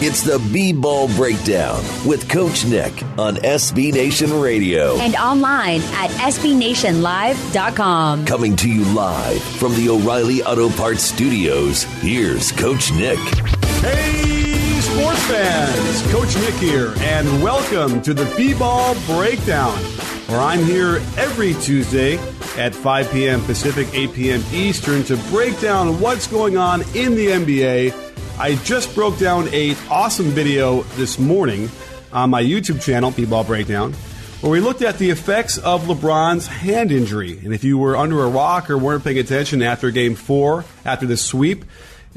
It's the B-Ball Breakdown with Coach Nick on SB Nation Radio. And online at SBNationLive.com. Coming to you live from the O'Reilly Auto Parts Studios, here's Coach Nick. Hey, sports fans! Coach Nick here, and welcome to the B-Ball Breakdown, where I'm here every Tuesday at 5 p.m. Pacific, 8 p.m. Eastern to break down what's going on in the NBA. I just broke down an awesome video this morning on my YouTube channel, B-Ball Breakdown, where we looked at the effects of LeBron's hand injury. And if you were under a rock or weren't paying attention after Game 4, after the sweep,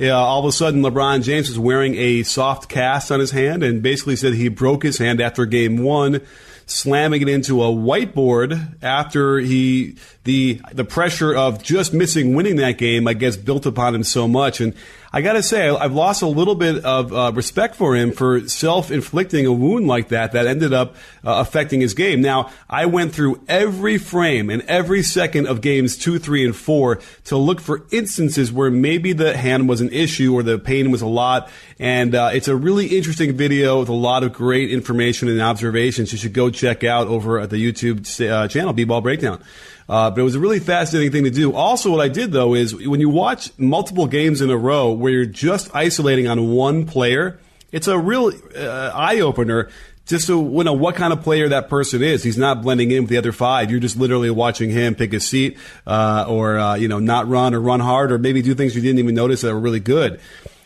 all of a sudden LeBron James was wearing a soft cast on his hand and basically said he broke his hand after Game 1, slamming it into a whiteboard after the pressure of just winning that game, I guess, built upon him so much. And I got to say, I've lost a little bit of respect for him for self-inflicting a wound like that ended up affecting his game. Now, I went through every frame and every second of games 2, 3, and 4 to look for instances where maybe the hand was an issue or the pain was a lot. And it's a really interesting video with a lot of great information and observations you should go check out over at the YouTube channel, B-Ball Breakdown. But it was a really fascinating thing to do. Also, what I did, though, is when you watch multiple games in a row where you're just isolating on one player, it's a real eye-opener just to know what kind of player that person is. He's not blending in with the other five. You're just literally watching him pick a seat or not run or run hard or maybe do things you didn't even notice that were really good.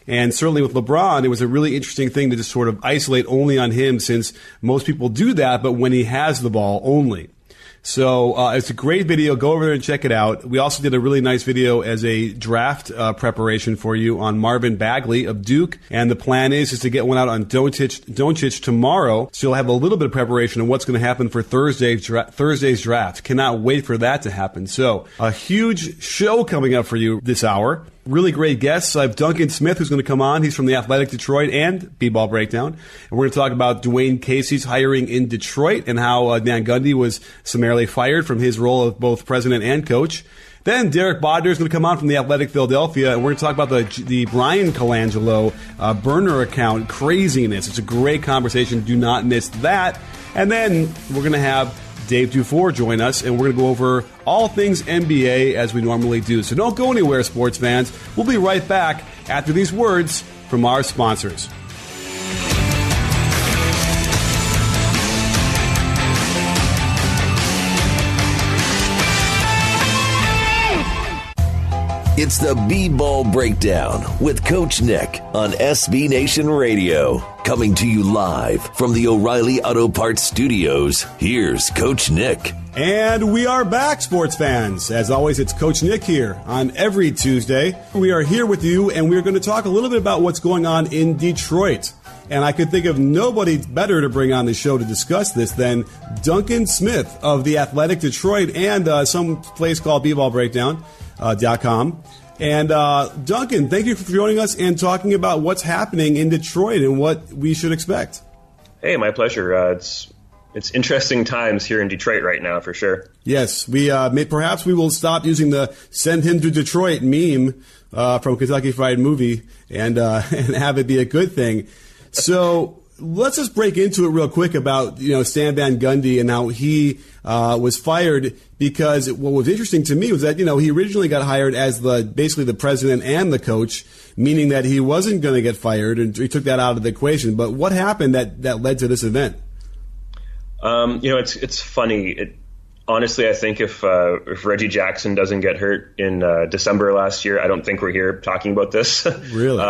And certainly with LeBron, it was a really interesting thing to just sort of isolate only on him since most people do that, but when he has the ball only. So it's a great video. Go over there and check it out. We also did a really nice video as a draft preparation for you on Marvin Bagley of Duke. And the plan is to get one out on Doncic tomorrow. So you'll have a little bit of preparation on what's going to happen for Thursday's draft. Cannot wait for that to happen. So a huge show coming up for you this hour. Really great guests. I have Duncan Smith, who's going to come on. He's from the Athletic Detroit and B-Ball Breakdown. And we're going to talk about Dwane Casey's hiring in Detroit and how Van Gundy was summarily fired from his role of both president and coach. Then Derek Bodner is going to come on from the Athletic Philadelphia, and we're going to talk about the Bryan Colagelo burner account craziness. It's a great conversation. Do not miss that. And then we're going to have Dave DuFour join us, and we're going to go over all things NBA as we normally do. So don't go anywhere, sports fans. We'll be right back after these words from our sponsors. It's the B-Ball Breakdown with Coach Nick on SB Nation Radio. Coming to you live from the O'Reilly Auto Parts Studios, here's Coach Nick. And we are back, sports fans. As always, it's Coach Nick here on every Tuesday. We are here with you, and we're going to talk a little bit about what's going on in Detroit. And I could think of nobody better to bring on the show to discuss this than Duncan Smith of the Athletic Detroit and some place called bballbreakdown.com. And Duncan, thank you for joining us and talking about what's happening in Detroit and what we should expect. Hey, my pleasure. It's interesting times here in Detroit right now, for sure. Yes, perhaps we will stop using the "send him to Detroit" meme from Kentucky Fried Movie and have it be a good thing. So let's just break into it real quick about Stan Van Gundy and how he was fired, because what was interesting to me was that he originally got hired as basically the president and the coach, meaning that he wasn't going to get fired, and he took that out of the equation. But what happened that led to this event? It's funny. Honestly, I think if Reggie Jackson doesn't get hurt in December last year, I don't think we're here talking about this. Really?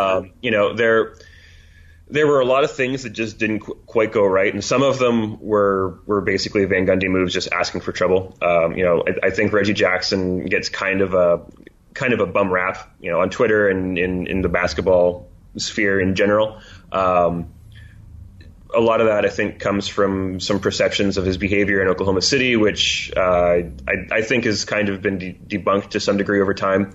There were a lot of things that just didn't quite go right, and some of them were basically Van Gundy moves, just asking for trouble. I think Reggie Jackson gets kind of a bum rap, on Twitter and in the basketball sphere in general. A lot of that, I think, comes from some perceptions of his behavior in Oklahoma City, which I think has kind of been debunked to some degree over time.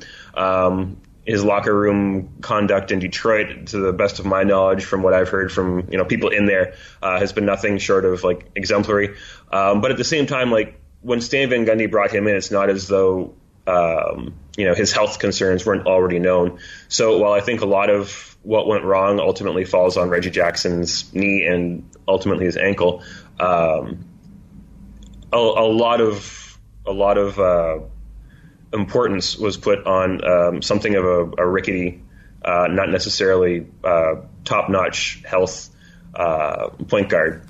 His locker room conduct in Detroit, to the best of my knowledge, from what I've heard from people in there, has been nothing short of exemplary. But at the same time, when Stan Van Gundy brought him in, it's not as though his health concerns weren't already known. So while I think a lot of what went wrong ultimately falls on Reggie Jackson's knee and ultimately his ankle, a lot of importance was put on something of a rickety, not necessarily top-notch health point guard.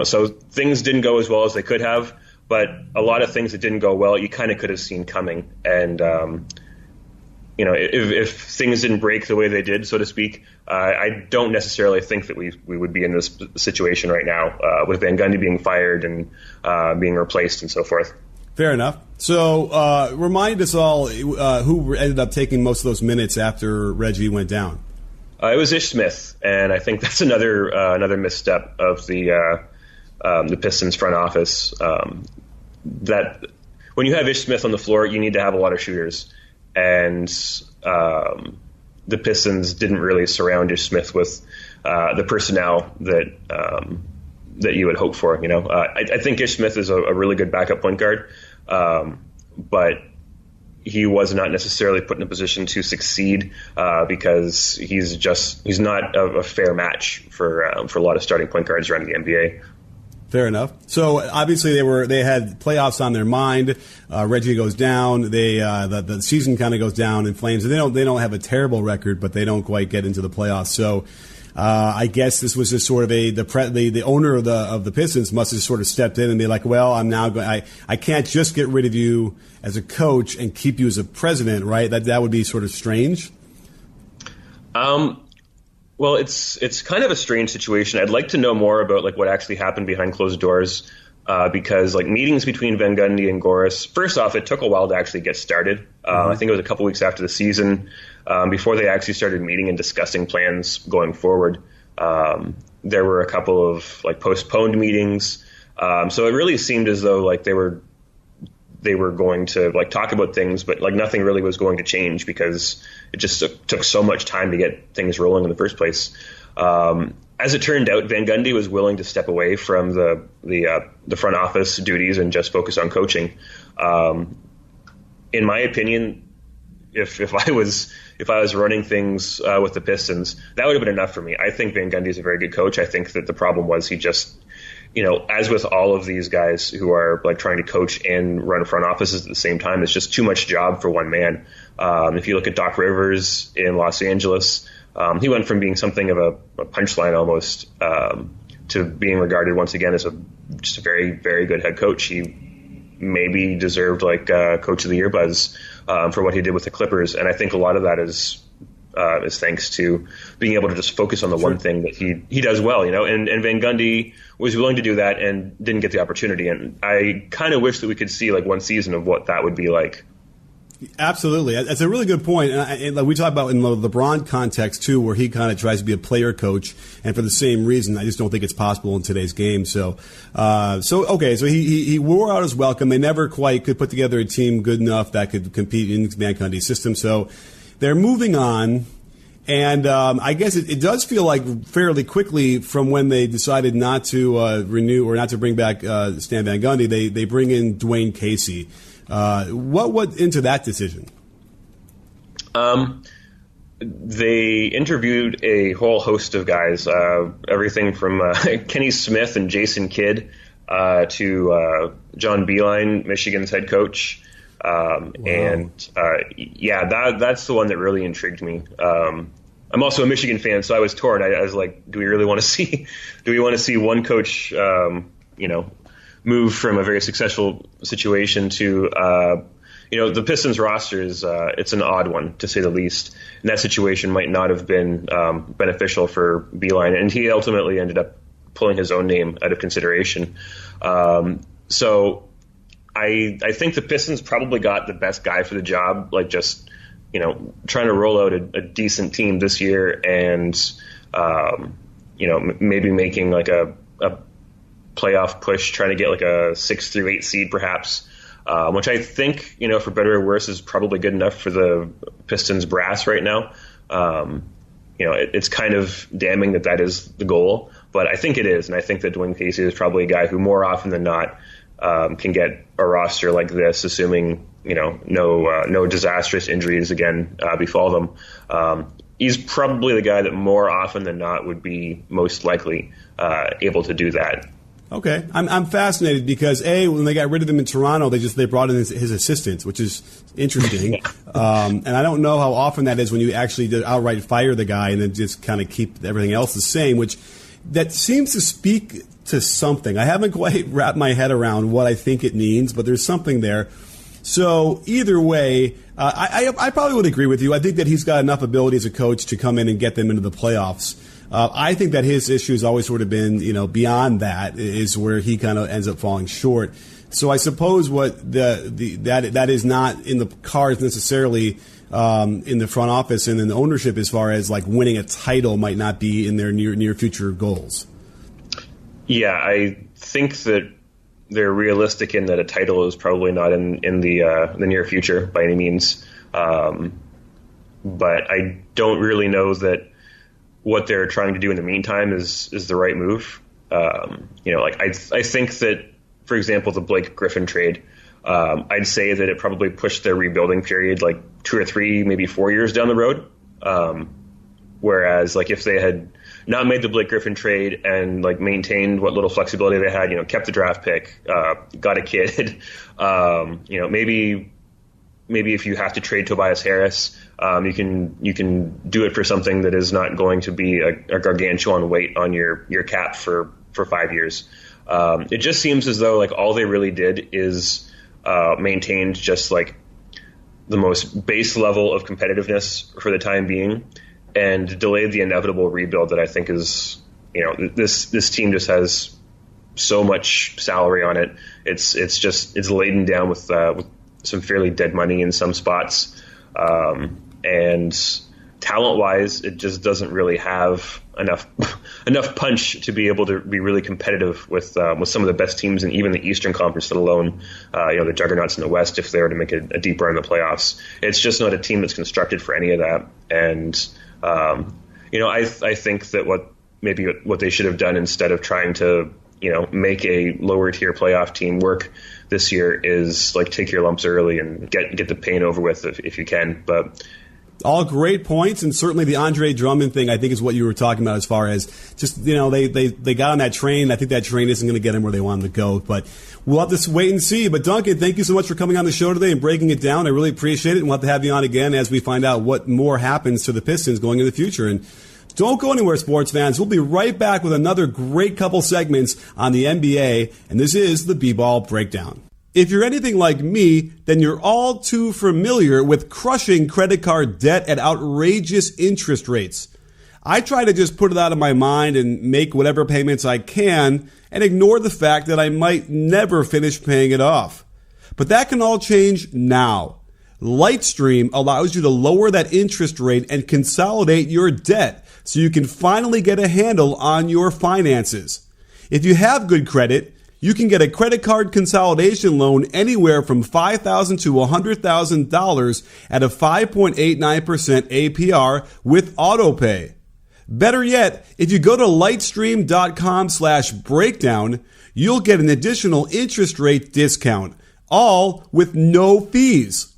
So things didn't go as well as they could have, but a lot of things that didn't go well, you kind of could have seen coming. And if things didn't break the way they did, so to speak, I don't necessarily think that we would be in this situation right now with Van Gundy being fired and being replaced and so forth. Fair enough. So remind us all who ended up taking most of those minutes after Reggie went down. It was Ish Smith, and I think that's another misstep of the Pistons front office. That when you have Ish Smith on the floor, you need to have a lot of shooters, and the Pistons didn't really surround Ish Smith with the personnel that you would hope for. I think Ish Smith is a really good backup point guard, but he was not necessarily put in a position to succeed because he's not a fair match for a lot of starting point guards around the NBA. Fair enough. So obviously they had playoffs on their mind. Reggie goes down. The season kind of goes down in flames. And they don't have a terrible record, but they don't quite get into the playoffs. So I guess this was just sort of the owner of the Pistons must have sort of stepped in and be like, well, I'm now going. I can't just get rid of you as a coach and keep you as a president, right? That would be sort of strange. Well, it's kind of a strange situation. I'd like to know more about what actually happened behind closed doors, because meetings between Van Gundy and Goris. First off, it took a while to actually get started. I think it was a couple weeks after the season before they actually started meeting and discussing plans going forward. There were a couple of postponed meetings, so it really seemed as though they were going to talk about things, but nothing really was going to change because it just took so much time to get things rolling in the first place. As it turned out, Van Gundy was willing to step away from the front office duties and just focus on coaching. In my opinion, if I was running things with the Pistons, that would have been enough for me. I think Van Gundy is a very good coach. I think that the problem was he just, as with all of these guys who are trying to coach and run front offices at the same time, it's just too much job for one man. If you look at Doc Rivers in Los Angeles, he went from being something of a punchline almost to being regarded once again as just a very, very good head coach. He maybe deserved Coach of the Year buzz for what he did with the Clippers, and I think a lot of that is thanks to being able to just focus on the one thing that he does well, and Van Gundy was willing to do that and didn't get the opportunity. And I kind of wish that we could see one season of what that would be like. Absolutely. That's a really good point. And we talk about in the LeBron context, too, where he kind of tries to be a player coach. And for the same reason, I just don't think it's possible in today's game. So he wore out his welcome. They never quite could put together a team good enough that could compete in Van Gundy's system. So they're moving on. And I guess it does feel like fairly quickly from when they decided not to renew or not to bring back Stan Van Gundy, they bring in Dwane Casey. What went into that decision? They interviewed a whole host of guys, everything from Kenny Smith and Jason Kidd to John Beilein, Michigan's head coach. Wow. And that's the one that really intrigued me. I'm also a Michigan fan, so I was torn. I was like, do we really want to see one coach, move from a very successful situation to, the Pistons roster is, it's an odd one to say the least. And that situation might not have been, beneficial for Beilein. And he ultimately ended up pulling his own name out of consideration. So I think the Pistons probably got the best guy for the job, trying to roll out a decent team this year and, maybe making a playoff push, trying to get a 6 through 8 seed perhaps, which I think, for better or worse, is probably good enough for the Pistons brass right now. It's kind of damning that is the goal, but I think it is. And I think that Dwane Casey is probably a guy who more often than not can get a roster like this, assuming no disastrous injuries again befall them. He's probably the guy that more often than not would be most likely able to do that. Okay, I'm fascinated because when they got rid of him in Toronto, they brought in his assistants, which is interesting. And I don't know how often that is when you actually outright fire the guy and then just kind of keep everything else the same, which that seems to speak to something. I haven't quite wrapped my head around what I think it means, but there's something there. So either way, I probably would agree with you. I think that he's got enough ability as a coach to come in and get them into the playoffs. I think that his issue has always sort of been, beyond that is where he kind of ends up falling short. So I suppose what that is not in the cards necessarily in the front office and in the ownership as far as like winning a title might not be in their near future goals. Yeah, I think that they're realistic in that a title is probably not in the near future by any means. But I don't really know that what they're trying to do in the meantime is the right move. I think that, for example, the Blake Griffin trade, I'd say that it probably pushed their rebuilding period like 2 or 3, maybe 4 years down the road. Whereas like if they had not made the Blake Griffin trade and like maintained what little flexibility they had, kept the draft pick, got a kid, maybe if you have to trade Tobias Harris, you can do it for something that is not going to be a gargantuan weight on your cap for 5 years. It just seems as though like all they really did is maintained just like the most base level of competitiveness for the time being, and delayed the inevitable rebuild that I think is, this team just has so much salary on it. It's laden down with some fairly dead money in some spots. And talent-wise, it just doesn't really have enough punch to be able to be really competitive with some of the best teams in even the Eastern Conference, let alone the juggernauts in the West if they were to make a deep run in the playoffs. It's just not a team that's constructed for any of that. And I think that what they should have done instead of trying to make a lower tier playoff team work this year is like take your lumps early and get the pain over with if you can. But all great points, and certainly the Andre Drummond thing I think is what you were talking about as far as just they got on that train. I think that train isn't going to get them where they want them to go, but we'll have to wait and see. But Duncan, thank you so much for coming on the show today and breaking it down. I really appreciate it, and we'll have to have you on again as we find out what more happens to the Pistons going in the future. And don't go anywhere, sports fans. We'll be right back with another great couple segments on the NBA, and this is the B-Ball Breakdown. If you're anything like me, then you're all too familiar with crushing credit card debt at outrageous interest rates. I try to just put it out of my mind and make whatever payments I can and ignore the fact that I might never finish paying it off. But that can all change now. Lightstream allows you to lower that interest rate and consolidate your debt so you can finally get a handle on your finances. If you have good credit, you can get a credit card consolidation loan anywhere from $5,000 to $100,000 at a 5.89% APR with AutoPay. Better yet, if you go to lightstream.com/breakdown, you'll get an additional interest rate discount, all with no fees.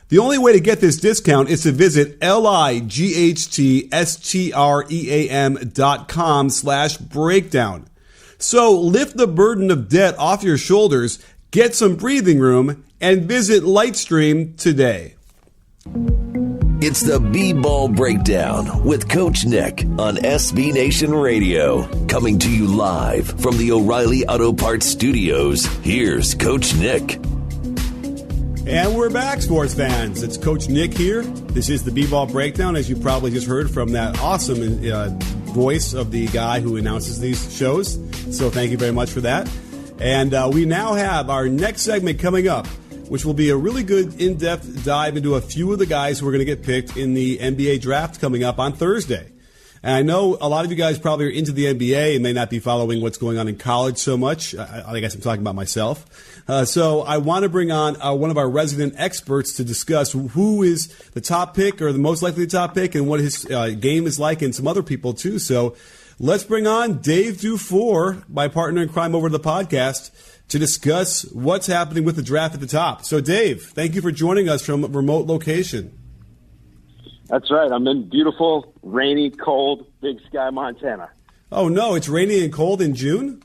The only way to get this discount is to visit lightstream.com/breakdown. So lift the burden of debt off your shoulders, get some breathing room, and visit Lightstream today. It's the B-Ball Breakdown with Coach Nick on SB Nation Radio. Coming to you live from the O'Reilly Auto Parts Studios, here's Coach Nick. And we're back, sports fans. It's Coach Nick here. This is the B-Ball Breakdown, as you probably just heard from that awesome voice of the guy who announces these shows. So thank you very much for that. And we now have our next segment coming up, which will be a really good in-depth dive into a few of the guys who are going to get picked in the NBA draft coming up on Thursday. And I know a lot of you guys probably are into the NBA and may not be following what's going on in college so much. I guess I'm talking about myself. So I want to bring on one of our resident experts to discuss who is the top pick or the most likely top pick and what his game is like, and some other people too. So let's bring on Dave DuFour, my partner in crime over the podcast, to discuss what's happening with the draft at the top. So Dave, thank you for joining us from a remote location. That's right. I'm in beautiful, rainy, cold, Big Sky, Montana. Oh, no, it's rainy and cold in June?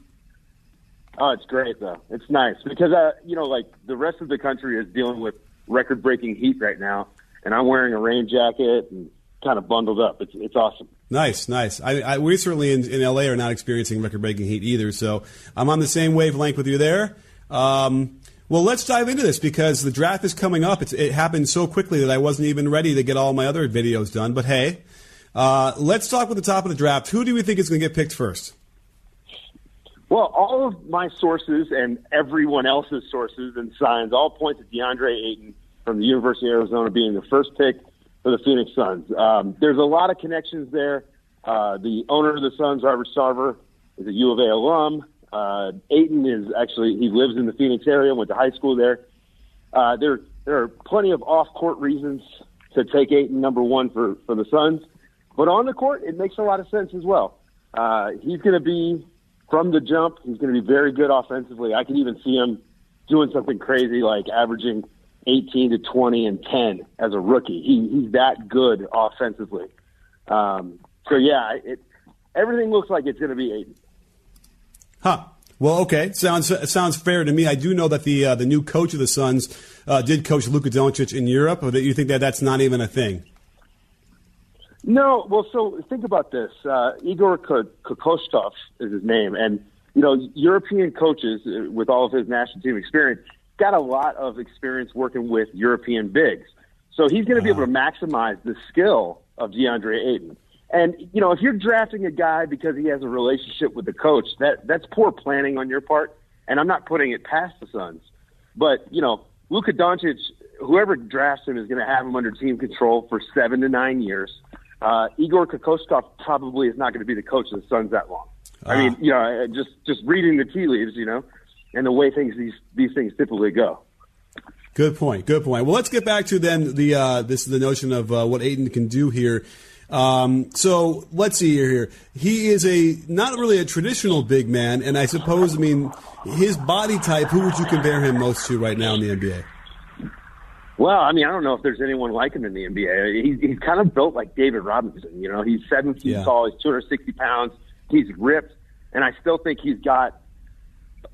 Oh, it's great, though. It's nice because, like the rest of the country is dealing with record-breaking heat right now, and I'm wearing a rain jacket and kind of bundled up. It's awesome. Nice. We certainly in LA are not experiencing record-breaking heat either, so I'm on the same wavelength with you there. Well, let's dive into this because the draft is coming up. It happened so quickly that I wasn't even ready to get all my other videos done. But hey, let's talk with the top of the draft. Who do we think is going to get picked first? Well, all of my sources and everyone else's sources and signs all point to DeAndre Ayton from the University of Arizona being the first pick for the Phoenix Suns. There's a lot of connections there. The owner of the Suns, Robert Sarver, is a U of A alum. Ayton he lives in the Phoenix area, went to high school there. There are plenty of off-court reasons to take Ayton number one for the Suns. But on the court, it makes a lot of sense as well. He's going to be, from the jump, he's going to be very good offensively. I can even see him doing something crazy like averaging 18 to 20 and 10 as a rookie. He's that good offensively. Everything looks like it's going to be Ayton. Huh. Well, okay. Sounds fair to me. I do know that the new coach of the Suns did coach Luka Doncic in Europe, or that you think that that's not even a thing? No. Well, so think about this. Igor Kokoskov is his name, and European coaches with all of his national team experience got a lot of experience working with European bigs. So he's going to be able to maximize the skill of DeAndre Ayton. And, if you're drafting a guy because he has a relationship with the coach, that's poor planning on your part, and I'm not putting it past the Suns. But, Luka Doncic, whoever drafts him is going to have him under team control for 7 to 9 years. Igor Kokoskov probably is not going to be the coach of the Suns that long. I mean, just reading the tea leaves, and the way these things typically go. Good point. Well, let's get back to then the notion of what Ayton can do here. So let's see here. He is not really a traditional big man, and I suppose, his body type, who would you compare him most to right now in the NBA? Well, I don't know if there's anyone like him in the NBA. He's kind of built like David Robinson. He's 7 feet tall, he's 260 pounds, he's ripped, and I still think he's got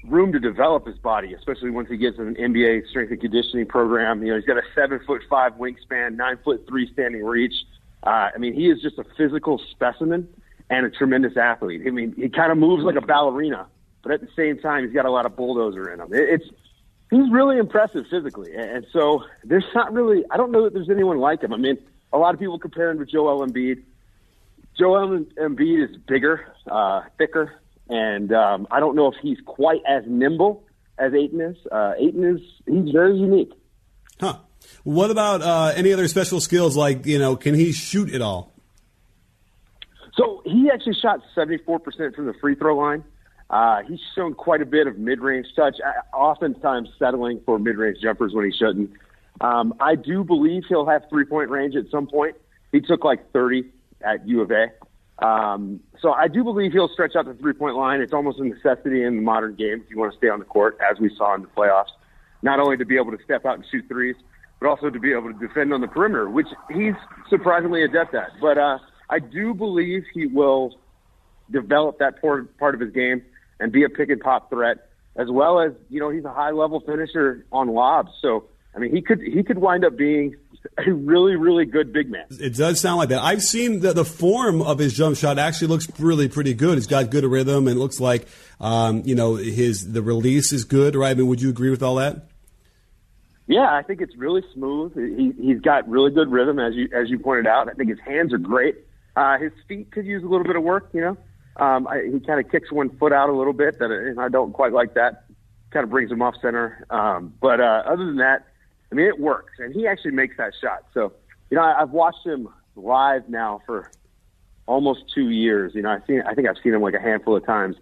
room to develop his body, especially once he gets in an NBA strength and conditioning program. He's got a 7'5" wingspan, 9'3" standing reach. He is just a physical specimen and a tremendous athlete. He kind of moves like a ballerina, but at the same time, he's got a lot of bulldozer in him. He's really impressive physically. And so there's not really, I don't know that there's anyone like him. A lot of people compare him to Joel Embiid. Joel Embiid is bigger, thicker, and I don't know if he's quite as nimble as Ayton is. He's very unique. Huh. What about any other special skills like, can he shoot it all? So he actually shot 74% from the free throw line. He's shown quite a bit of mid-range touch, oftentimes settling for mid-range jumpers when he shouldn't. I do believe he'll have three-point range at some point. He took like 30 at U of A. So I do believe he'll stretch out the three-point line. It's almost a necessity in the modern game if you want to stay on the court, as we saw in the playoffs, not only to be able to step out and shoot threes, but also to be able to defend on the perimeter, which he's surprisingly adept at. But I do believe he will develop that part of his game and be a pick-and-pop threat, as well as, he's a high-level finisher on lobs. So, he could wind up being a really, really good big man. It does sound like that. I've seen the form of his jump shot actually looks really pretty good. He's got good rhythm, and it looks like, the release is good, right? Would you agree with all that? Yeah, I think it's really smooth. He's got really good rhythm, as you pointed out. I think his hands are great. His feet could use a little bit of work, He kind of kicks one foot out a little bit, and I don't quite like that. Kind of brings him off center. But other than that, it works. And he actually makes that shot. So, I've watched him live now for almost 2 years. You know, I think I've seen him like a handful of times,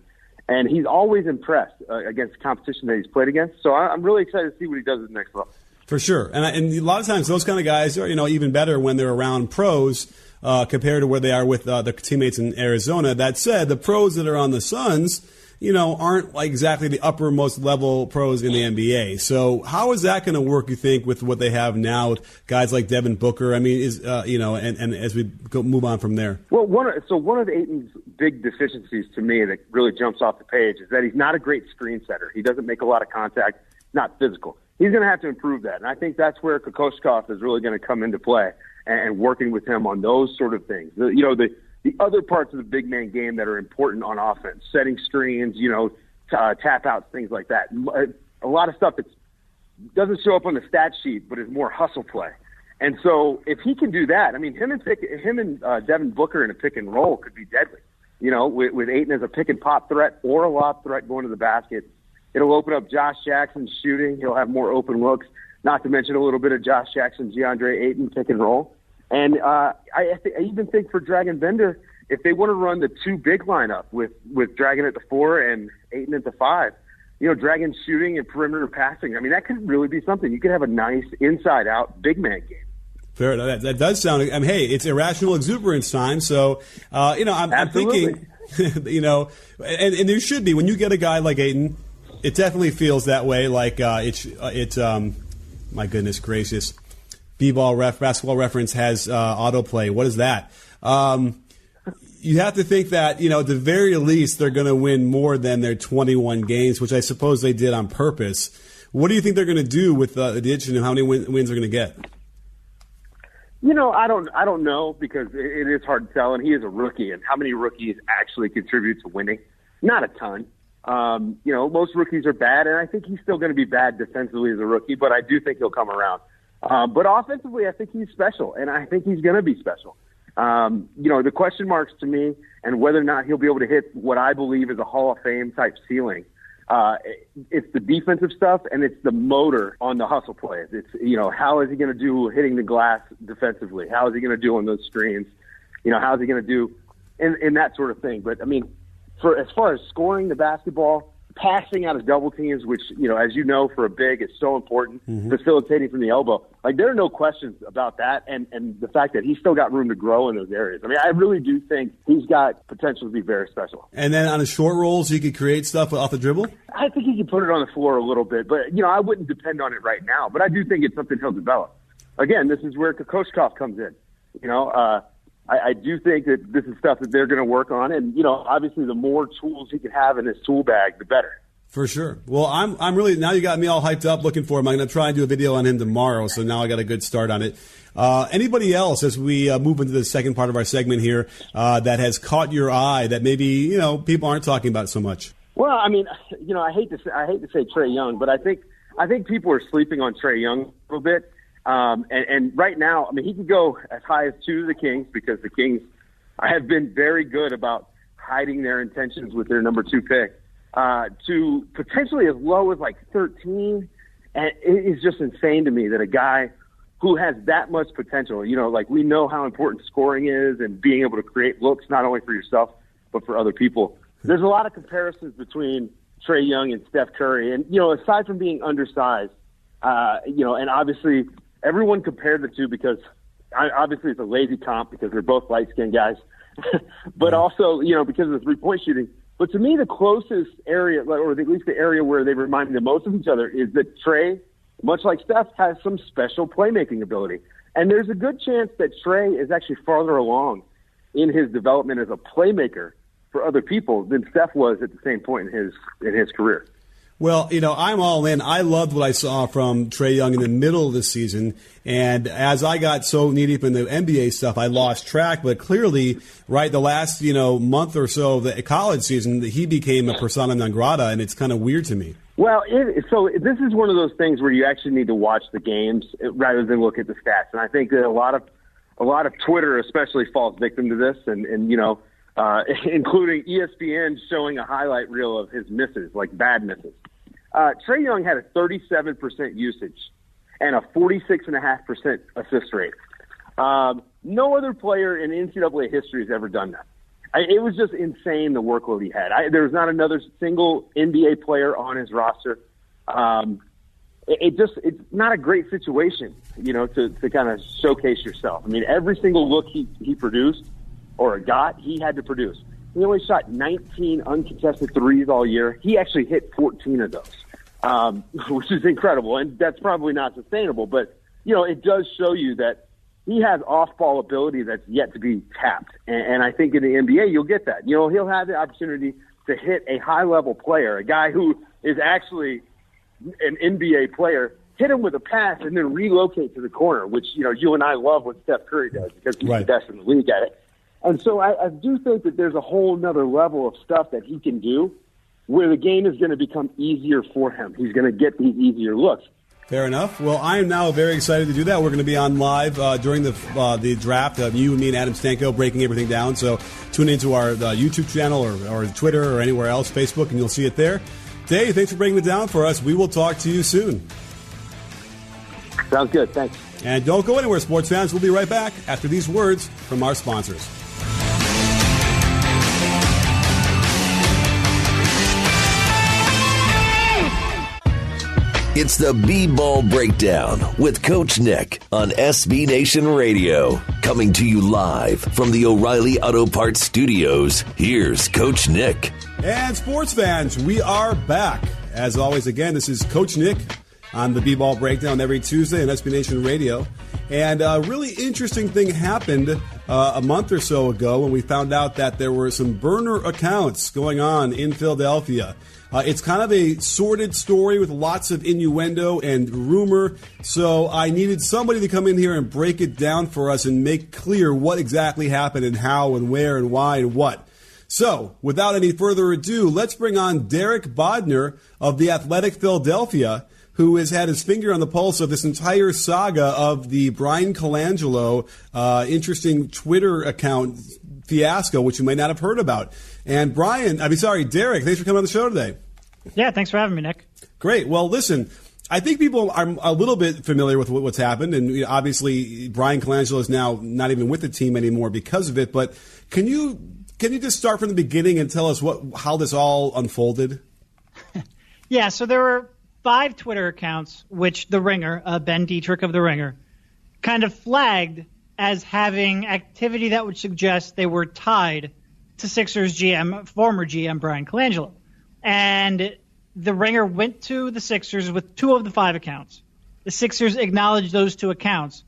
and he's always impressed against the competition that he's played against. So I'm really excited to see what he does at the next level. For sure. And a lot of times those kind of guys are, even better when they're around pros compared to where they are with their teammates in Arizona. That said, the pros that are on the Suns, aren't like exactly the uppermost level pros in the NBA. So how is that going to work, you think, with what they have now with guys like Devin Booker? I mean, and as we move on from there. Well, one of Ayton's big deficiencies to me that really jumps off the page is that he's not a great screen setter. He doesn't make a lot of contact, not physical. He's going to have to improve that. And I think that's where Kokoschkov is really going to come into play and working with him on those sort of things. The other parts of the big man game that are important on offense, setting screens, tap outs, things like that. A lot of stuff that doesn't show up on the stat sheet, but is more hustle play. And so if he can do that, I mean, him and Devin Booker in a pick and roll could be deadly. With Ayton as a pick and pop threat or a lob threat going to the basket, it'll open up Josh Jackson's shooting. He'll have more open looks, not to mention a little bit of Josh Jackson, DeAndre Ayton pick and roll. And I even think for Dragan Bender, if they want to run the two big lineup with Dragan at the 4 and Ayton at the 5, Dragan shooting and perimeter passing, I mean, that could really be something. You could have a nice inside-out big man game. Fair enough. That does sound. I mean, hey, it's irrational exuberance time. So, I'm thinking, and there should be when you get a guy like Ayton, it definitely feels that way. Like it's my goodness gracious, basketball reference has autoplay. What is that? You have to think that at the very least they're going to win more than their 21 games, which I suppose they did on purpose. What do you think they're going to do with the addition of how many wins they're going to get? I don't know because it is hard to tell, and he is a rookie, and how many rookies actually contribute to winning? Not a ton. Most rookies are bad, and I think he's still going to be bad defensively as a rookie, but I do think he'll come around. But offensively, I think he's special, and I think he's going to be special. The question marks to me and whether or not he'll be able to hit what I believe is a Hall of Fame type ceiling. It's the defensive stuff and it's the motor on the hustle plays. It's, how is he going to do hitting the glass defensively? How is he going to do on those screens? How is he going to do in that sort of thing? But I mean, as far as scoring the basketball, passing out of double teams, which, as you know, for a big is so important, facilitating from the elbow. Like, there are no questions about that, and the fact that he's still got room to grow in those areas. I mean, I really do think he's got potential to be very special. And then on the short rolls, he could create stuff off the dribble? I think he can put it on the floor a little bit, but, I wouldn't depend on it right now. But I do think it's something he'll develop. Again, this is where Kokoschkov comes in. I do think that this is stuff that they're going to work on, and obviously, the more tools he can have in his tool bag, the better. For sure. Well, I'm really now. You got me all hyped up, looking for him. I'm going to try and do a video on him tomorrow, so now I got a good start on it. Anybody else, as we move into the second part of our segment here, that has caught your eye that maybe people aren't talking about so much? Well, I mean, I hate to say Trae Young, but I think people are sleeping on Trae Young a little bit. And right now, I mean, he could go as high as 2 to the Kings because the Kings have been very good about hiding their intentions with their number 2 pick, to potentially as low as like 13. And it is just insane to me that a guy who has that much potential, we know how important scoring is and being able to create looks not only for yourself, but for other people. There's a lot of comparisons between Trae Young and Steph Curry. And, aside from being undersized, and obviously everyone compared the two because obviously it's a lazy comp because they're both light-skinned guys, but also, because of the three-point shooting. But to me, the closest area, or at least the area where they remind me the most of each other, is that Trae, much like Steph, has some special playmaking ability. And there's a good chance that Trae is actually farther along in his development as a playmaker for other people than Steph was at the same point in his career. Well, I'm all in. I loved what I saw from Trae Young in the middle of the season. And as I got so knee-deep in the NBA stuff, I lost track. But clearly, the last, month or so of the college season, he became a persona non grata, and it's kind of weird to me. Well, so this is one of those things where you actually need to watch the games rather than look at the stats. And I think that a lot of Twitter especially falls victim to this, and including ESPN showing a highlight reel of his misses, like bad misses. Trae Young had a 37% usage and a 46.5% assist rate. No other player in NCAA history has ever done that. It was just insane, the workload he had. There was not another single NBA player on his roster. It's not a great situation, to kind of showcase yourself. I mean, every single look he produced or got, he had to produce. He only shot 19 uncontested threes all year. He actually hit 14 of those, which is incredible, and that's probably not sustainable. But, it does show you that he has off-ball ability that's yet to be tapped. And I think in the NBA, you'll get that. He'll have the opportunity to hit a high-level player, a guy who is actually an NBA player, hit him with a pass and then relocate to the corner, which, you and I love what Steph Curry does because he's the best in the league at it. And so I do think that there's a whole nother level of stuff that he can do where the game is going to become easier for him. He's going to get these easier looks. Fair enough. Well, I am now very excited to do that. We're going to be on live during the draft. You and me and Adam Stanko breaking everything down. So tune into our YouTube channel or Twitter or anywhere else, Facebook, and you'll see it there. Dave, thanks for breaking it down for us. We will talk to you soon. Sounds good. Thanks. And don't go anywhere, sports fans. We'll be right back after these words from our sponsors. It's the B-Ball Breakdown with Coach Nick on SB Nation Radio. Coming to you live from the O'Reilly Auto Parts Studios, here's Coach Nick. And sports fans, we are back. As always, again, this is Coach Nick on the B-Ball Breakdown every Tuesday on SB Nation Radio. And a really interesting thing happened a month or so ago when we found out that there were some burner accounts going on in Philadelphia. It's kind of a sordid story with lots of innuendo and rumor, so I needed somebody to come in here and break it down for us and make clear what exactly happened and how and where and why and what. So, without any further ado, let's bring on Derek Bodner of The Athletic Philadelphia, who has had his finger on the pulse of this entire saga of the Bryan Colangelo interesting Twitter account fiasco, which you may not have heard about. And Derek, thanks for coming on the show today. Yeah, thanks for having me, Nick. Great. Well, listen, I think people are a little bit familiar with what's happened, and obviously Bryan Colangelo is now not even with the team anymore because of it. But can you just start from the beginning and tell us how this all unfolded? Yeah, so there were 5 Twitter accounts, which The Ringer, Ben Dietrich of The Ringer, kind of flagged as having activity that would suggest they were tied to Sixers former GM Bryan Colangelo. And The Ringer went to the Sixers with 2 of the 5 accounts. The Sixers acknowledged those 2 accounts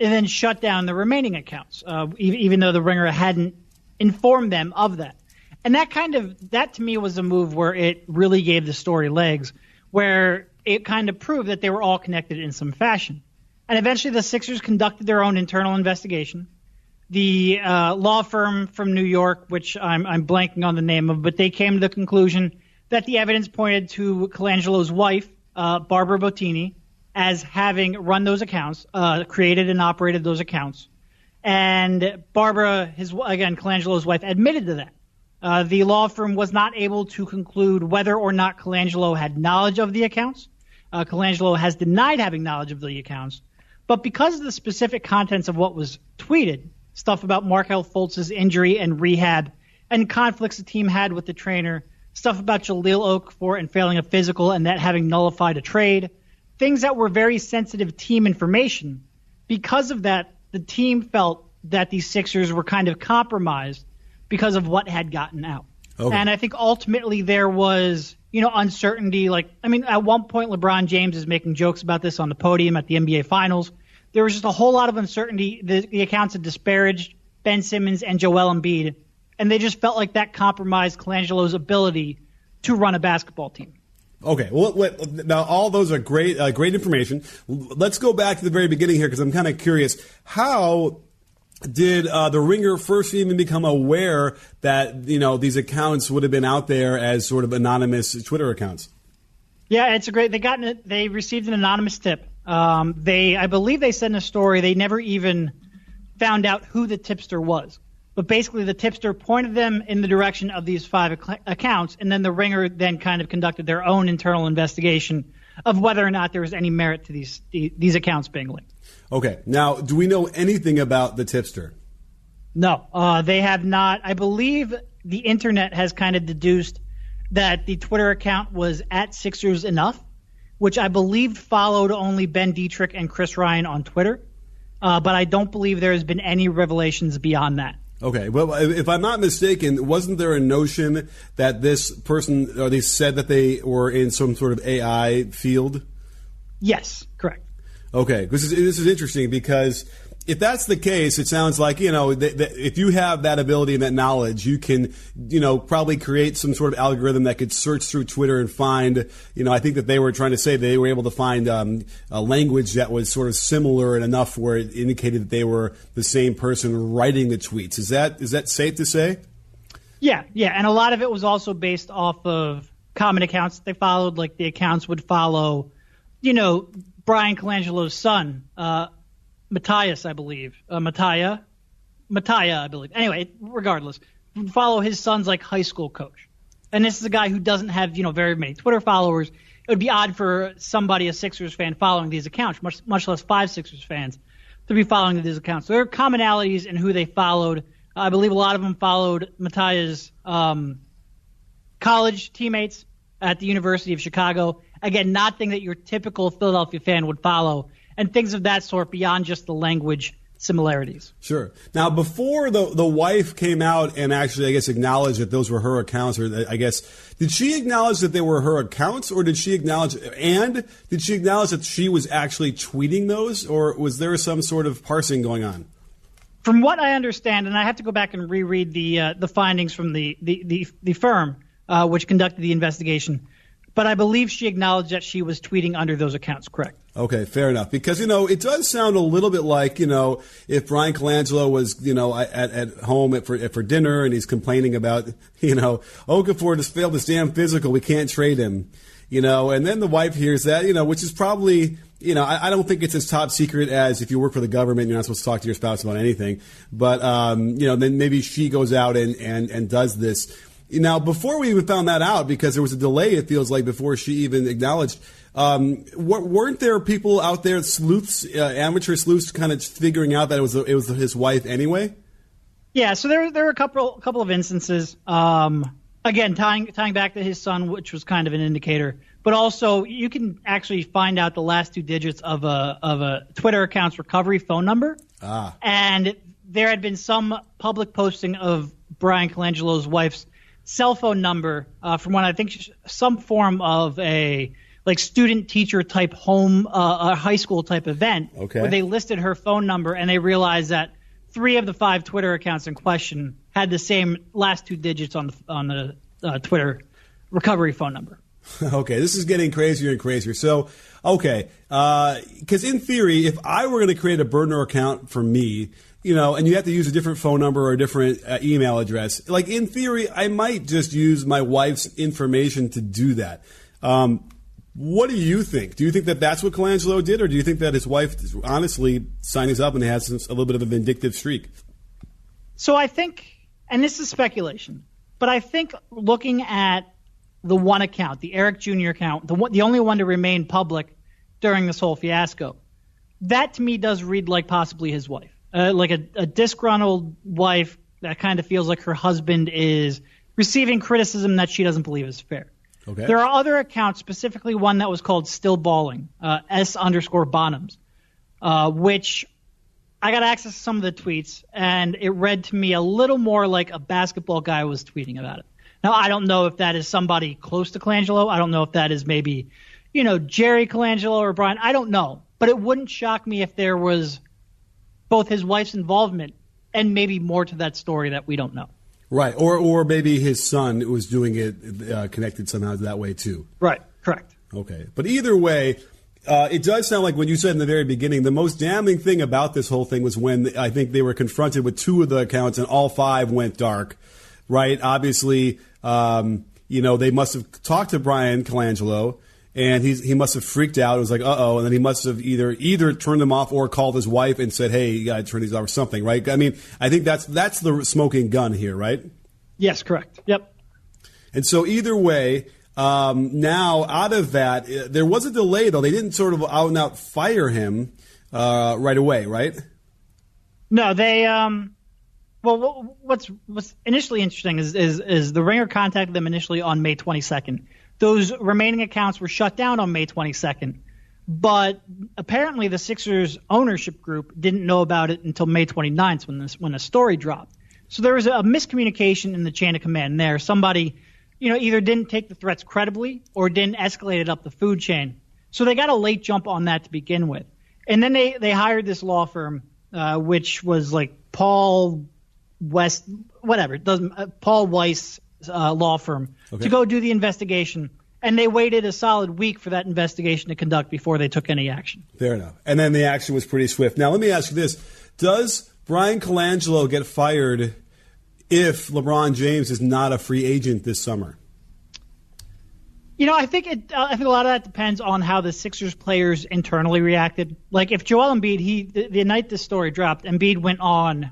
and then shut down the remaining accounts, even though The Ringer hadn't informed them of that. And that to me was a move where it really gave the story legs, where it kind of proved that they were all connected in some fashion. And eventually the Sixers conducted their own internal investigation. The law firm from New York, which I'm blanking on the name of, but they came to the conclusion that the evidence pointed to Colangelo's wife, Barbara Bottini, as having run those accounts, created and operated those accounts. And Barbara, Colangelo's wife, admitted to that. The law firm was not able to conclude whether or not Colangelo had knowledge of the accounts. Colangelo has denied having knowledge of the accounts. But because of the specific contents of what was tweeted, stuff about Markelle Fultz's injury and rehab, and conflicts the team had with the trainer, stuff about Jahlil Okafor and failing a physical and that having nullified a trade, things that were very sensitive team information. Because of that, the team felt that these Sixers were kind of compromised because of what had gotten out. Okay. And I think ultimately there was, uncertainty. At one point LeBron James is making jokes about this on the podium at the NBA Finals. There was just a whole lot of uncertainty. The accounts had disparaged Ben Simmons and Joel Embiid, and they just felt like that compromised Colangelo's ability to run a basketball team. Okay, well, now all those are great information. Let's go back to the very beginning here because I'm kind of curious. How did The Ringer first even become aware that, these accounts would have been out there as sort of anonymous Twitter accounts? Yeah, it's they received an anonymous tip. I believe they said in a story they never even found out who the tipster was. But basically the tipster pointed them in the direction of these 5 accounts, and then The Ringer then kind of conducted their own internal investigation of whether or not there was any merit to these accounts being linked. Okay. Now, do we know anything about the tipster? No, they have not. I believe the internet has kind of deduced that the Twitter account was at Sixers Enough, which I believe followed only Ben Dietrich and Chris Ryan on Twitter. But I don't believe there has been any revelations beyond that. Okay. Well, if I'm not mistaken, wasn't there a notion that this person, or they said that they were in some sort of AI field? Yes, correct. Okay. This is interesting because if that's the case, it sounds like, if you have that ability and that knowledge, you can, probably create some sort of algorithm that could search through Twitter and find, I think that they were trying to say they were able to find a language that was sort of similar and enough where it indicated that they were the same person writing the tweets. Is that safe to say? Yeah. And a lot of it was also based off of common accounts that they followed. Like the accounts would follow, Bryan Colangelo's son, Matthias, I believe. Mattia, I believe. Anyway, regardless, follow his son's high school coach. And this is a guy who doesn't have, very many Twitter followers. It would be odd for somebody, a Sixers fan, following these accounts, much less 5 Sixers fans, to be following these accounts. So there are commonalities in who they followed. I believe a lot of them followed Matthias' college teammates at the University of Chicago. Again, nothing that your typical Philadelphia fan would follow, and things of that sort beyond just the language similarities. Sure. Now, before the wife came out and actually, I guess, acknowledged that those were her accounts, or I guess, did she acknowledge that they were her accounts, or did she acknowledge that she was actually tweeting those, or was there some sort of parsing going on? From what I understand, and I have to go back and reread the findings from the firm which conducted the investigation, but I believe she acknowledged that she was tweeting under those accounts, correct? Okay, fair enough. Because, it does sound a little bit like, if Bryan Colangelo was, at home for dinner and he's complaining about, Okafor just failed his damn physical, we can't trade him, and then the wife hears that, which is probably, I don't think it's as top secret as if you work for the government, you're not supposed to talk to your spouse about anything. But, then maybe she goes out and does this. Now, before we even found that out, because there was a delay, it feels like, before she even acknowledged, weren't there people out there, sleuths, amateur sleuths, kind of figuring out that it was his wife anyway? Yeah, so there were a couple of instances. Again, tying back to his son, which was kind of an indicator, but also you can actually find out the last 2 digits of a Twitter account's recovery phone number. And there had been some public posting of Bryan Colangelo's wife's cell phone number from when I think some form of a student teacher type home high school type event, where they listed her phone number, and they realized that 3 of the 5 Twitter accounts in question had the same last 2 digits on the Twitter recovery phone number. Okay, this is getting crazier and crazier. So, because in theory, if I were going to create a burner account for me, and you have to use a different phone number or a different email address, in theory, I might just use my wife's information to do that. What do you think? Do you think that that's what Colangelo did, or do you think that his wife honestly signed us up and has a little bit of a vindictive streak? So I think, and this is speculation, but I think looking at the one account, the Eric Jr. account, the only one to remain public during this whole fiasco, that to me does read like possibly his wife. Like a disgruntled wife that kind of feels like her husband is receiving criticism that she doesn't believe is fair. Okay. There are other accounts, specifically one that was called Still Balling, S_Bonhams, which I got access to some of the tweets, and it read to me a little more like a basketball guy was tweeting about it. Now, I don't know if that is somebody close to Colangelo. I don't know if that is maybe, Jerry Colangelo or Brian. I don't know. But it wouldn't shock me if there was both his wife's involvement and maybe more to that story that we don't know. Right, or maybe his son was doing it connected somehow that way too. Right, correct. Okay, but either way, it does sound like what you said in the very beginning, the most damning thing about this whole thing was when I think they were confronted with 2 of the accounts and all 5 went dark, right? Obviously, they must have talked to Bryan Colangelo, and he must have freaked out. It was like, uh-oh. And then he must have either turned them off or called his wife and said, hey, you got to turn these off or something, right? I mean, I think that's the smoking gun here, right? Yes, correct. Yep. And so either way, now out of that, there was a delay, though. They didn't sort of out and out fire him. right away, right? No, they. Well, what's initially interesting is the Ringer contacted them initially on May 22nd. Those remaining accounts were shut down on May 22nd, but apparently the Sixers ownership group didn't know about it until May 29th when the story dropped. So there was a miscommunication in the chain of command there. Somebody, either didn't take the threats credibly or didn't escalate it up the food chain. So they got a late jump on that to begin with. And then they hired this law firm, which was like Paul Weiss law firm to go do the investigation. And they waited a solid week for that investigation to conduct before they took any action. Fair enough. And then the action was pretty swift. Now, let me ask you this. Does Bryan Colangelo get fired if LeBron James is not a free agent this summer? I think a lot of that depends on how the Sixers players internally reacted. Like if Joel Embiid, the night this story dropped, Embiid went on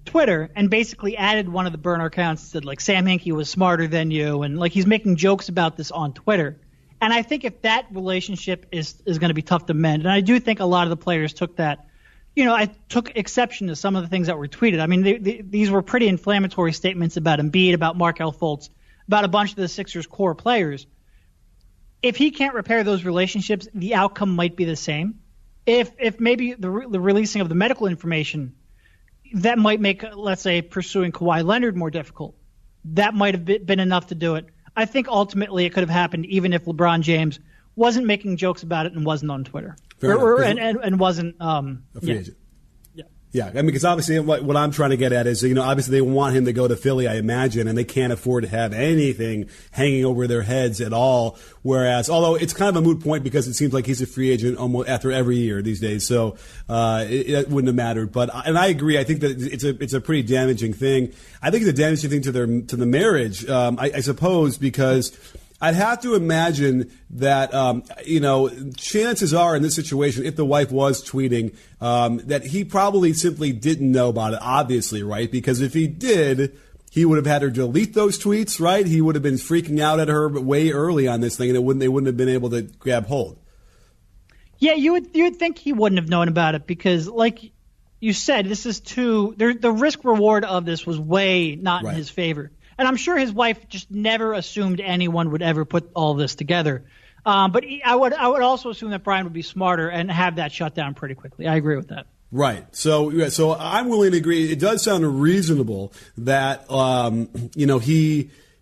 Twitter and basically added one of the burner accounts and said, like, Sam Hinkie was smarter than you, and like he's making jokes about this on Twitter. And I think if that relationship is going to be tough to mend, and I do think a lot of the players took that. I took exception to some of the things that were tweeted. I mean, these were pretty inflammatory statements about Embiid, about Markelle Fultz, about a bunch of the Sixers' core players. If he can't repair those relationships, the outcome might be the same. If maybe the releasing of the medical information, that might make, let's say, pursuing Kawhi Leonard more difficult. That might have been enough to do it. I think ultimately it could have happened even if LeBron James wasn't making jokes about it and wasn't on Twitter. And wasn't a free agent. Yeah, I mean, because obviously what I'm trying to get at is, obviously they want him to go to Philly, I imagine, and they can't afford to have anything hanging over their heads at all. Whereas, although it's kind of a moot point because it seems like he's a free agent almost after every year these days, so it wouldn't have mattered. And I agree. I think that it's a pretty damaging thing. I think it's a damaging thing to the marriage, I suppose, because I'd have to imagine that, chances are in this situation, if the wife was tweeting, that he probably simply didn't know about it, obviously, right? Because if he did, he would have had her delete those tweets, right? He would have been freaking out at her way early on this thing, and they wouldn't have been able to grab hold. Yeah, you would think he wouldn't have known about it because, like you said, this is the risk reward of this was way not in his favor. And I'm sure his wife just never assumed anyone would ever put all this together. But I would also assume that Bryan would be smarter and have that shut down pretty quickly. I agree with that. Right. So I'm willing to agree. It does sound reasonable that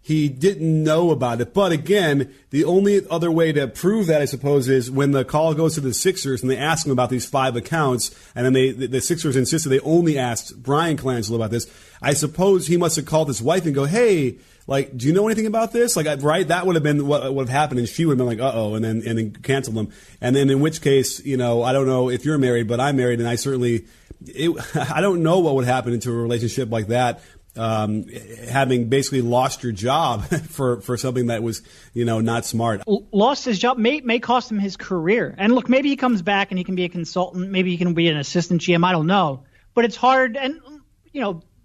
he didn't know about it. But again, the only other way to prove that, I suppose, is when the call goes to the Sixers and they ask him about these 5 accounts, and then the Sixers insisted they only asked Bryan Colangelo about this. I suppose he must have called his wife and go, hey, like, do you know anything about this? Like, right? That would have been what would have happened, and she would have been like, uh-oh, and then cancel them. And then in which case, I don't know if you're married, but I'm married, and I don't know what would happen into a relationship like that. Having basically lost your job for something that was, not smart. Lost his job may cost him his career. And look, maybe he comes back and he can be a consultant. Maybe he can be an assistant GM. I don't know. But it's hard. And,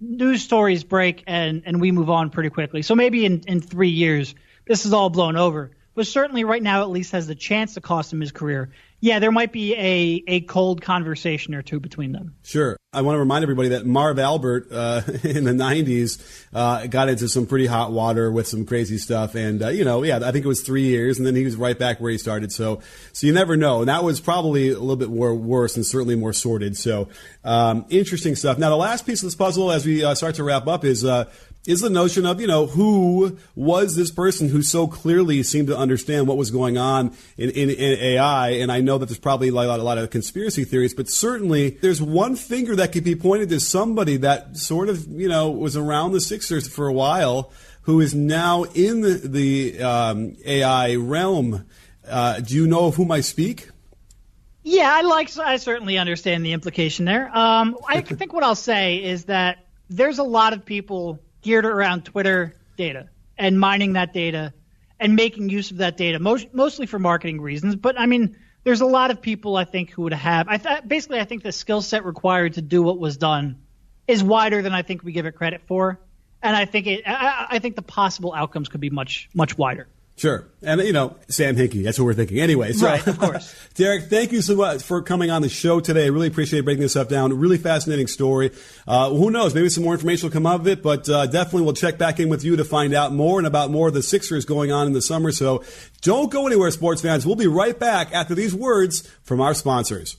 news stories break and we move on pretty quickly. So maybe in 3 years, this is all blown over. But certainly right now at least has the chance to cost him his career. Yeah, there might be a cold conversation or two between them. Sure. I want to remind everybody that Marv Albert in the 90s got into some pretty hot water with some crazy stuff. And, I think it was 3 years, and then he was right back where he started. So you never know. And that was probably a little bit more worse and certainly more sordid. So interesting stuff. Now, the last piece of this puzzle as we start to wrap up is the notion of, who was this person who so clearly seemed to understand what was going on in AI. And I know that there's probably a lot of conspiracy theories, but certainly there's one finger that could be pointed to somebody that sort of, was around the Sixers for a while, who is now in the AI realm. Do you know of whom I speak? Yeah, I certainly understand the implication there. I think what I'll say is that there's a lot of people geared around Twitter data and mining that data and making use of that data, mostly for marketing reasons. But, I mean, there's a lot of people, I think, who would have I think the skill set required to do what was done is wider than I think we give it credit for. And I think the possible outcomes could be much, much wider. Sure. And, Sam Hinkie, that's what we're thinking. Anyway, so, right, of course. Derek, thank you so much for coming on the show today. I really appreciate breaking this up down. Really fascinating story. Who knows? Maybe some more information will come out of it, but definitely we'll check back in with you to find out more and about more of the Sixers going on in the summer. So don't go anywhere, sports fans. We'll be right back after these words from our sponsors.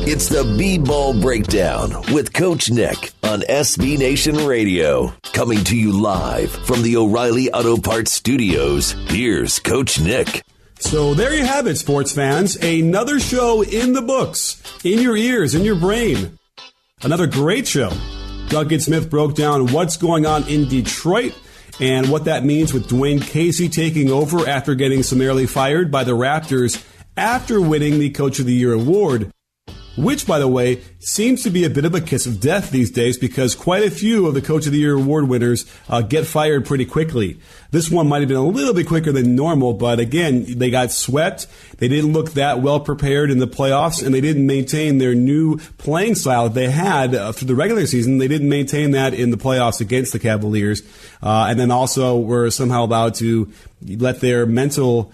It's the B-Ball Breakdown with Coach Nick on SB Nation Radio. Coming to you live from the O'Reilly Auto Parts Studios, here's Coach Nick. So there you have it, sports fans. Another show in the books, in your ears, in your brain. Another great show. Duncan Smith broke down what's going on in Detroit and what that means with Dwane Casey taking over after getting summarily fired by the Raptors after winning the Coach of the Year award. Which, by the way, seems to be a bit of a kiss of death these days because quite a few of the Coach of the Year award winners get fired pretty quickly. This one might have been a little bit quicker than normal, but again, they got swept. They didn't look that well prepared in the playoffs, and they didn't maintain their new playing style that they had through the regular season. They didn't maintain that in the playoffs against the Cavaliers, and then also were somehow allowed to let their mental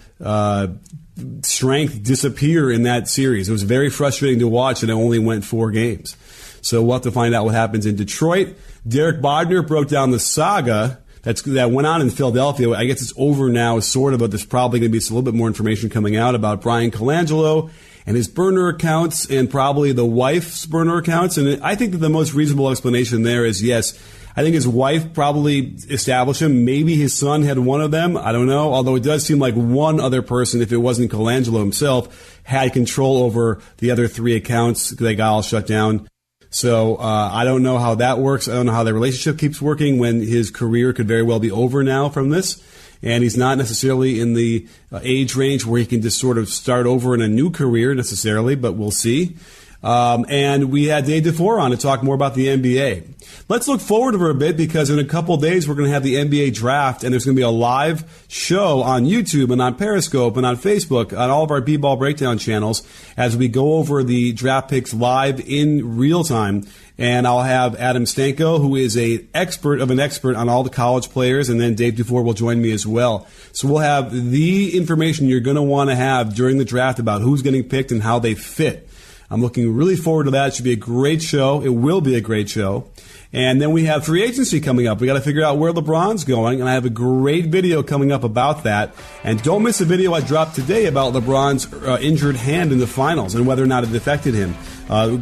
strength disappear in that series. It was very frustrating to watch, and it only went 4 games. So we'll have to find out what happens in Detroit. Derek Bodner broke down the saga that went on in Philadelphia. I guess it's over now, sort of, but there's probably going to be a little bit more information coming out about Bryan Colangelo and his burner accounts and probably the wife's burner accounts. And I think that the most reasonable explanation there is, yes, I think his wife probably established him. Maybe his son had one of them. I don't know. Although it does seem like one other person, if it wasn't Colangelo himself, had control over the other 3 accounts. They got all shut down. So I don't know how that works. I don't know how the relationship keeps working when his career could very well be over now from this. And he's not necessarily in the age range where he can just sort of start over in a new career necessarily, but we'll see. And we had Dave DuFour on to talk more about the NBA. Let's look forward for a bit because in a couple of days we're going to have the NBA draft, and there's going to be a live show on YouTube and on Periscope and on Facebook on all of our B-Ball Breakdown channels as we go over the draft picks live in real time. And I'll have Adam Stanko, who is an expert of an expert on all the college players, and then Dave DuFour will join me as well. So we'll have the information you're going to want to have during the draft about who's getting picked and how they fit. I'm looking really forward to that. It should be a great show. It will be a great show. And then we have free agency coming up. We got to figure out where LeBron's going, and I have a great video coming up about that. And don't miss the video I dropped today about LeBron's injured hand in the finals and whether or not it affected him.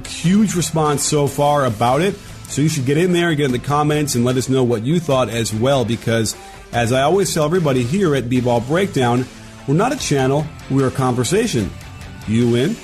Huge response so far about it. So you should get in there and get in the comments and let us know what you thought as well, because as I always tell everybody here at B-Ball Breakdown, we're not a channel, we're a conversation. You in?